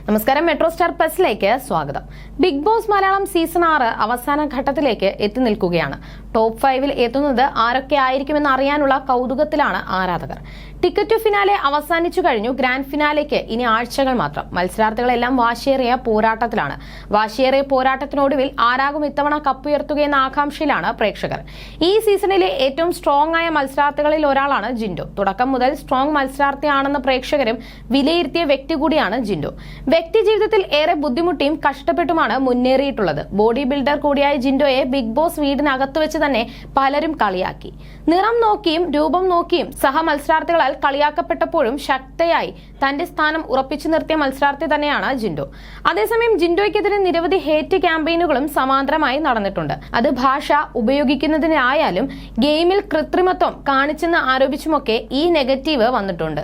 നമസ്കാരം, metro star പ്ലസിലേക്ക് സ്വാഗതം. Big boss Malayalam season 6 അവസാന ഘട്ടത്തിലേക്ക് എത്തി നിൽക്കുകയാണ്. ടോപ്പ് 5-ൽ എത്തുന്നത് ആരൊക്കെ ആയിരിക്കുമെന്ന് അറിയാനുള്ള കൗതുകത്തിലാണ് ആരാധകർ. ടിക്കറ്റ് ടു ഫിനാലെ അവസാനിച്ചു കഴിഞ്ഞു. ഗ്രാൻഡ് ഫിനാലേക്ക് ഇനി ആഴ്ചകൾ മാത്രം. മത്സരാർത്ഥികളെല്ലാം വാശിയേറിയ പോരാട്ടത്തിലാണ്. വാശിയേറിയ പോരാട്ടത്തിനൊടുവിൽ ആരാകും ഇത്തവണ കപ്പുയർത്തുകയെന്ന ആകാംക്ഷയിലാണ് പ്രേക്ഷകർ. ഈ സീസണിലെ ഏറ്റവും സ്ട്രോങ് ആയ മത്സരാർത്ഥികളിൽ ഒരാളാണ് ജിൻഡോ. തുടക്കം മുതൽ സ്ട്രോങ് മത്സരാർത്ഥിയാണെന്ന് പ്രേക്ഷകരും വിലയിരുത്തിയ വ്യക്തി കൂടിയാണ് ജിൻഡോ. വ്യക്തി ജീവിതത്തിൽ ഏറെ ബുദ്ധിമുട്ടിയും കഷ്ടപ്പെട്ടുമാണ് മുന്നേറിയിട്ടുള്ളത്. ബോഡി ബിൽഡർ കൂടിയായ ജിൻഡോയെ ബിഗ് ബോസ് വീടിനകത്ത് വെച്ച് തന്നെ പലരും കളിയാക്കി. നിറം നോക്കിയും രൂപം നോക്കിയും സഹ മത്സരാർത്ഥികളാൽ കളിയാക്കപ്പെട്ടപ്പോഴും ശക്തയായി തന്റെ സ്ഥാനം ഉറപ്പിച്ചു നിർത്തിയ മത്സരാർത്ഥി തന്നെയാണ് ജിൻഡോ. അതേസമയം ജിൻഡോയ്ക്കെതിരെ നിരവധി ഹേറ്റ് ക്യാമ്പയിനുകളും സമാന്തരമായി നടന്നിട്ടുണ്ട്. അത് ഭാഷ ഉപയോഗിക്കുന്നതിനായാലും ഗെയിമിൽ കൃത്രിമത്വം കാണിച്ചെന്ന് ആരോപിച്ചുമൊക്കെ ഈ നെഗറ്റീവ് വന്നിട്ടുണ്ട്.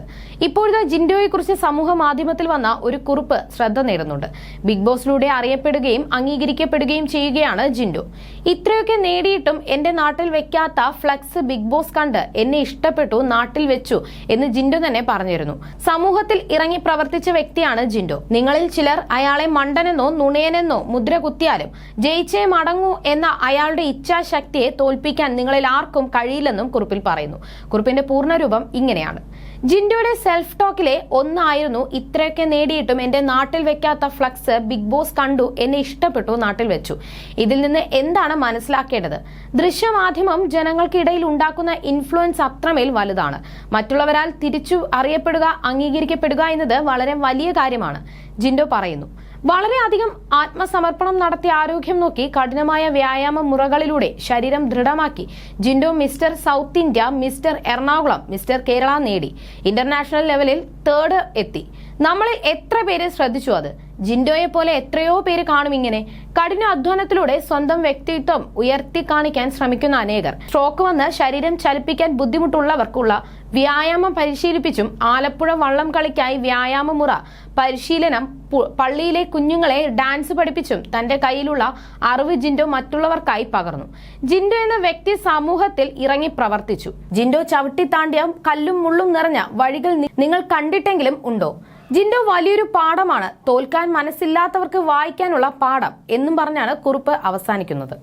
ഇപ്പോഴത്തെ ജിൻഡോയെ കുറിച്ച് സമൂഹ മാധ്യമത്തിൽ വന്ന ഒരു കുറിപ്പ് ശ്രദ്ധ നേടുന്നുണ്ട്. ബിഗ് ബോസിലൂടെ അറിയപ്പെടുകയും അംഗീകരിക്കപ്പെടുകയും ചെയ്യുകയാണ് ജിൻഡോ. ഇത്രയൊക്കെ നേടിയിട്ടും എന്റെ നാട്ടിൽ വെക്കാത്ത ഫ്ലക്സ് ബിഗ് ബോസ് കണ്ട് എന്നെ ഇഷ്ടപ്പെട്ടു, നാട്ടിൽ വെച്ചു എന്ന് ജിൻഡോ തന്നെ പറഞ്ഞിരുന്നു. സമൂഹത്തിൽ ഇറങ്ങി പ്രവർത്തിച്ച വ്യക്തിയാണ് ജിൻഡോ. നിങ്ങളിൽ ചിലർ അയാളെ മണ്ടനെന്നോ നുണയനെന്നോ മുദ്ര കുത്തിയാലും ജയിച്ചേ മടങ്ങൂ എന്ന അയാളുടെ ഇച്ഛാശക്തിയെ തോൽപ്പിക്കാൻ നിങ്ങളിൽ ആർക്കും കഴിയില്ലെന്നും കുറിപ്പിൽ പറയുന്നു. കുറിപ്പിന്റെ പൂർണ്ണരൂപം ഇങ്ങനെയാണ്: ജിൻഡോയുടെ സെൽഫ് ടോക്കിലെ ഒന്നായിരുന്നു ഇത്രയൊക്കെ നേടിയിട്ടും എന്റെ നാട്ടിൽ വെക്കാത്ത ഫ്ലക്സ് ബിഗ് ബോസ് കണ്ടു, എന്നെ ഇഷ്ടപ്പെട്ടു, നാട്ടിൽ വെച്ചു. ഇതിൽ നിന്ന് എന്താണ് മനസ്സിലാക്കേണ്ടത്? ദൃശ്യമാധ്യമം ജനങ്ങൾക്കിടയിൽ ഉണ്ടാക്കുന്ന ഇൻഫ്ലുവൻസ് അത്രമേൽ വലുതാണ്. മറ്റുള്ളവരാൽ തിരിച്ചു അറിയപ്പെടുക, അംഗീകരിക്കപ്പെടുക എന്നത് വളരെ വലിയ കാര്യമാണ്, ജിൻഡോ പറയുന്നു. വളരെയധികം ആത്മസമർപ്പണം നടത്തി ആരോഗ്യം നോക്കി കഠിനമായ വ്യായാമ മുറകളിലൂടെ ശരീരം ദൃഢമാക്കി Jindo mister south India, mister Ernakulam, mister Kerala നേടി. ഇന്റർനാഷണൽ ലെവലിൽ 3rd എത്തി. നമ്മളിൽ എത്ര പേര് ശ്രദ്ധിച്ചു അത്? ജിൻഡോയെ പോലെ എത്രയോ പേര് കാണും ഇങ്ങനെ. കഠിന അധ്വാനത്തിലൂടെ സ്വന്തം വ്യക്തിത്വം ഉയർത്തി കാണിക്കാൻ ശ്രമിക്കുന്ന അനേകർ. സ്ട്രോക്ക് വന്ന് ശരീരം ചലിപ്പിക്കാൻ ബുദ്ധിമുട്ടുള്ളവർക്കുള്ള വ്യായാമം പരിശീലിപ്പിച്ചും ആലപ്പുഴ വള്ളം കളിക്കായി വ്യായാമമുറ പരിശീലനം, പള്ളിയിലെ കുഞ്ഞുങ്ങളെ ഡാൻസ് പഠിപ്പിച്ചും തന്റെ കയ്യിലുള്ള അറിവ് ജിൻഡോ മറ്റുള്ളവർക്കായി പകർന്നു. ജിൻഡോ എന്ന വ്യക്തി സമൂഹത്തിൽ ഇറങ്ങി പ്രവർത്തിച്ചു. ജിൻഡോ ചവിട്ടി താണ്ടിയ കല്ലും മുള്ളും നിറഞ്ഞ വഴികൾ നിങ്ങൾ കണ്ടിട്ടെങ്കിലും ഉണ്ടോ? ജിൻഡോ വലിയൊരു പാഠമാണ്, തോൽക്കാൻ മനസ്സില്ലാത്തവർക്ക് വായിക്കാനുള്ള പാഠം എന്നും പറഞ്ഞാണ് കുറിപ്പ് അവസാനിക്കുന്നത്.